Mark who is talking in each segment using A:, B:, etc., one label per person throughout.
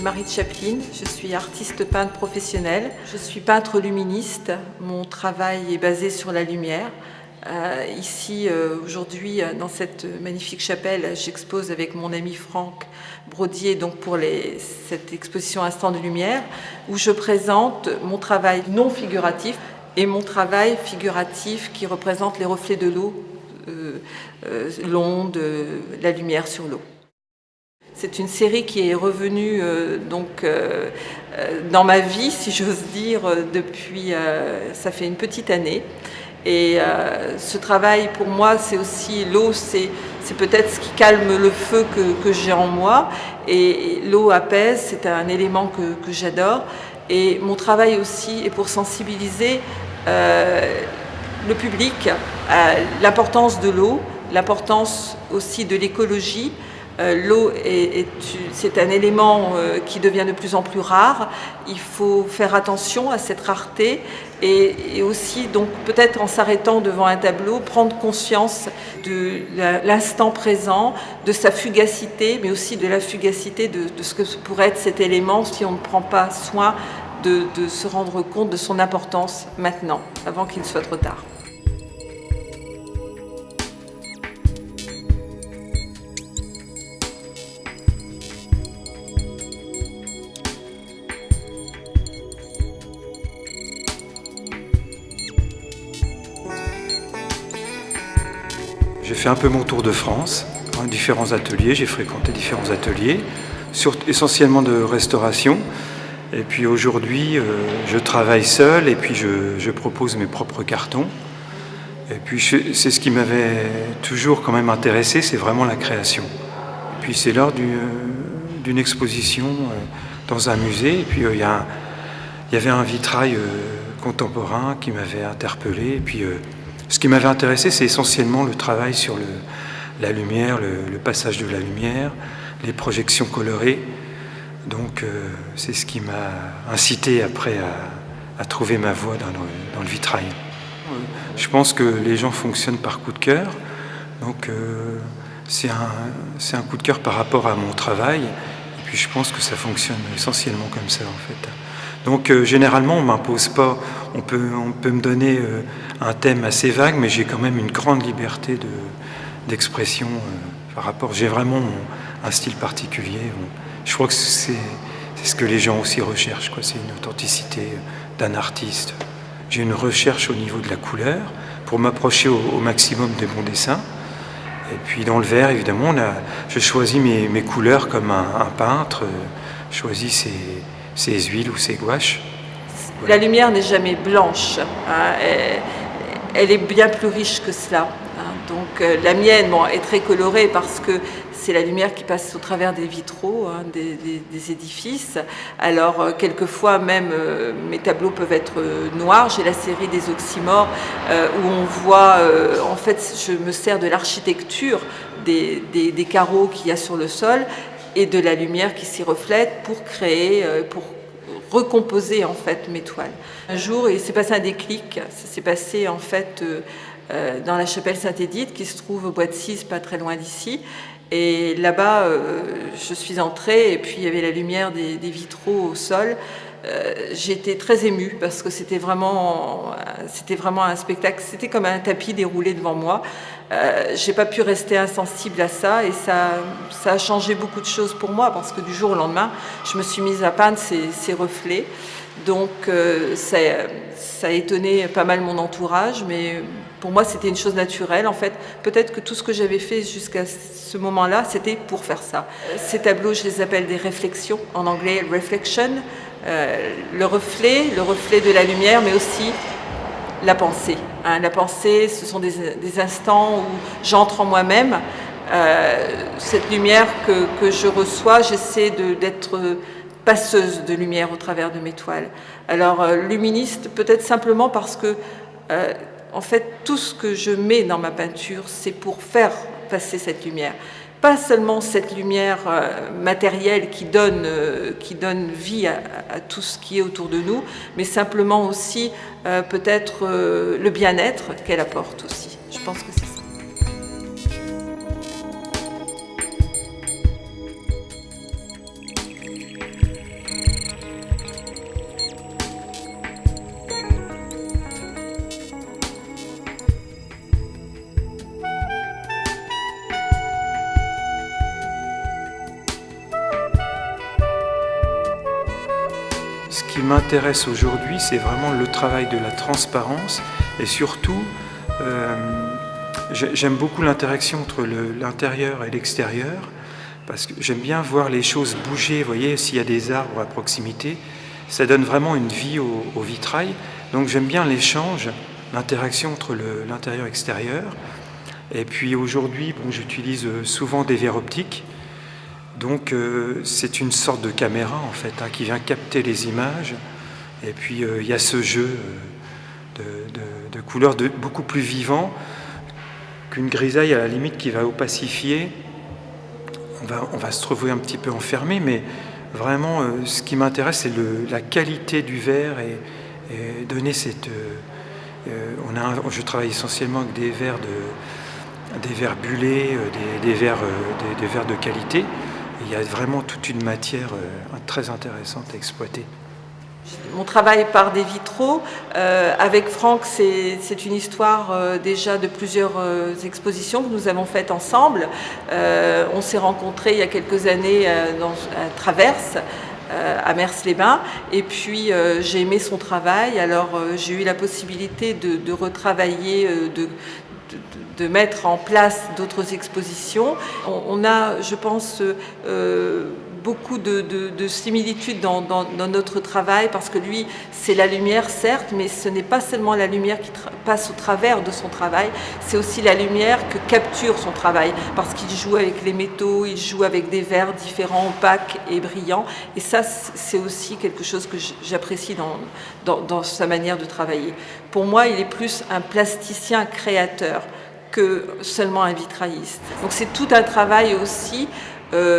A: Marie Chaplin, je suis artiste peintre professionnelle. Je suis peintre luministe, mon travail est basé sur la lumière. Ici, aujourd'hui, dans cette magnifique chapelle, j'expose avec mon ami Franck Brodier donc pour cette exposition Instant de lumière, où je présente mon travail non figuratif et mon travail figuratif qui représente les reflets de l'eau, l'onde, la lumière sur l'eau. C'est une série qui est revenue dans ma vie, si j'ose dire, depuis, ça fait une petite année. Et ce travail, pour moi, c'est aussi l'eau, c'est peut-être ce qui calme le feu que j'ai en moi. Et l'eau apaise, c'est un élément que j'adore. Et mon travail aussi est pour sensibiliser le public à l'importance de l'eau, l'importance aussi de l'écologie. L'eau c'est un élément qui devient de plus en plus rare. Il faut faire attention à cette rareté et aussi, donc, peut-être en s'arrêtant devant un tableau, prendre conscience de l'instant présent, de sa fugacité, mais aussi de la fugacité de ce que pourrait être cet élément si on ne prend pas soin de se rendre compte de son importance maintenant, avant qu'il ne soit trop tard.
B: J'ai fait un peu mon tour de France, différents ateliers, j'ai fréquenté différents ateliers, essentiellement de restauration. Et puis aujourd'hui, je travaille seul et puis je propose mes propres cartons. Et puis c'est ce qui m'avait toujours quand même intéressé, c'est vraiment la création. Et puis c'est lors d'une exposition dans un musée, et puis il y avait un vitrail contemporain qui m'avait interpellé. Et puis ce qui m'avait intéressé, c'est essentiellement le travail sur la lumière, le passage de la lumière, les projections colorées. Donc c'est ce qui m'a incité après à trouver ma voie dans le vitrail. Je pense que les gens fonctionnent par coup de cœur. Donc c'est un coup de cœur par rapport à mon travail. Et puis je pense que ça fonctionne essentiellement comme ça en fait. Donc généralement on ne m'impose pas, on peut me donner un thème assez vague, mais j'ai quand même une grande liberté d'expression par rapport. J'ai vraiment un style particulier. Je crois que c'est ce que les gens aussi recherchent, quoi. C'est une authenticité d'un artiste. J'ai une recherche au niveau de la couleur pour m'approcher au maximum des bons dessins. Et puis dans le verre, évidemment, je choisis mes couleurs comme un peintre choisit ses huiles ou ses gouaches.
A: Voilà. La lumière n'est jamais blanche, hein, elle est bien plus riche que cela. Hein. Donc la mienne est très colorée parce que c'est la lumière qui passe au travers des vitraux, hein, des édifices. Alors quelquefois même mes tableaux peuvent être noirs. J'ai la série des oxymores où on voit, en fait je me sers de l'architecture des carreaux qu'il y a sur le sol et de la lumière qui s'y reflète pour créer, pour recomposer en fait mes toiles. Un jour, il s'est passé un déclic. Ça s'est passé en fait dans la chapelle Sainte-Édith qui se trouve au Bois de Cise, pas très loin d'ici. Et là-bas, je suis entrée et puis il y avait la lumière des vitraux au sol. J'ai été très émue parce que c'était vraiment un spectacle. C'était comme un tapis déroulé devant moi. J'ai pas pu rester insensible à ça et ça a changé beaucoup de choses pour moi parce que du jour au lendemain, je me suis mise à peindre ces reflets. Donc ça a étonné pas mal mon entourage, mais pour moi c'était une chose naturelle. En fait, peut-être que tout ce que j'avais fait jusqu'à ce moment-là, c'était pour faire ça. Ces tableaux, je les appelle des réflexions, en anglais reflection. Le reflet de la lumière, mais aussi la pensée. Hein. La pensée, ce sont des instants où j'entre en moi-même. Cette lumière que je reçois, j'essaie d'être passeuse de lumière au travers de mes toiles. Alors, luministe, peut-être simplement parce que, en fait, tout ce que je mets dans ma peinture, c'est pour faire passer cette lumière. Pas seulement cette lumière matérielle qui donne vie à tout ce qui est autour de nous, mais simplement aussi peut-être le bien-être qu'elle apporte aussi. Je pense que c'est ça.
B: Ce qui m'intéresse aujourd'hui, c'est vraiment le travail de la transparence et surtout, j'aime beaucoup l'interaction entre l'intérieur et l'extérieur parce que j'aime bien voir les choses bouger. Vous voyez, s'il y a des arbres à proximité, ça donne vraiment une vie au vitrail. Donc j'aime bien l'échange, l'interaction entre l'intérieur et l'extérieur. Et puis aujourd'hui, j'utilise souvent des verres optiques. Donc c'est une sorte de caméra en fait qui vient capter les images. Et puis il y a ce jeu de couleurs beaucoup plus vivant qu'une grisaille à la limite qui va opacifier. On va se trouver un petit peu enfermé, mais vraiment ce qui m'intéresse c'est la qualité du verre et donner cette... je travaille essentiellement avec des verres bullés, des verres de qualité. Il y a vraiment toute une matière très intéressante à exploiter.
A: Mon travail par des vitraux, avec Franck, c'est une histoire déjà de plusieurs expositions que nous avons faites ensemble. On s'est rencontrés il y a quelques années à Traverse, à Mers-les-Bains, et puis j'ai aimé son travail. Alors j'ai eu la possibilité de retravailler, de mettre en place d'autres expositions. On a, je pense, beaucoup de similitudes dans notre travail parce que lui, c'est la lumière, certes, mais ce n'est pas seulement la lumière qui passe au travers de son travail, c'est aussi la lumière que capture son travail parce qu'il joue avec les métaux, il joue avec des verres différents, opaques et brillants. Et ça, c'est aussi quelque chose que j'apprécie dans sa manière de travailler. Pour moi, il est plus un plasticien créateur que seulement un vitrailliste. Donc c'est tout un travail aussi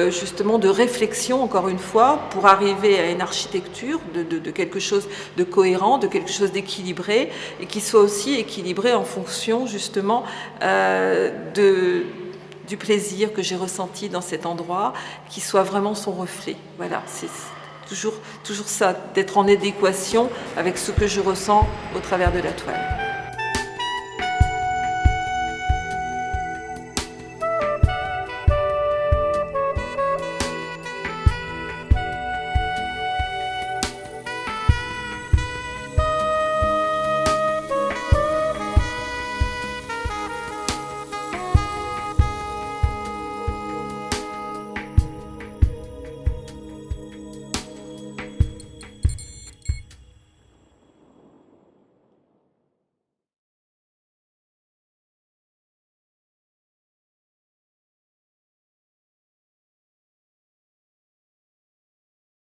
A: justement de réflexion, encore une fois, pour arriver à une architecture de quelque chose de cohérent, de quelque chose d'équilibré, et qui soit aussi équilibré en fonction justement du plaisir que j'ai ressenti dans cet endroit, qui soit vraiment son reflet. Voilà, c'est toujours ça, d'être en adéquation avec ce que je ressens au travers de la toile.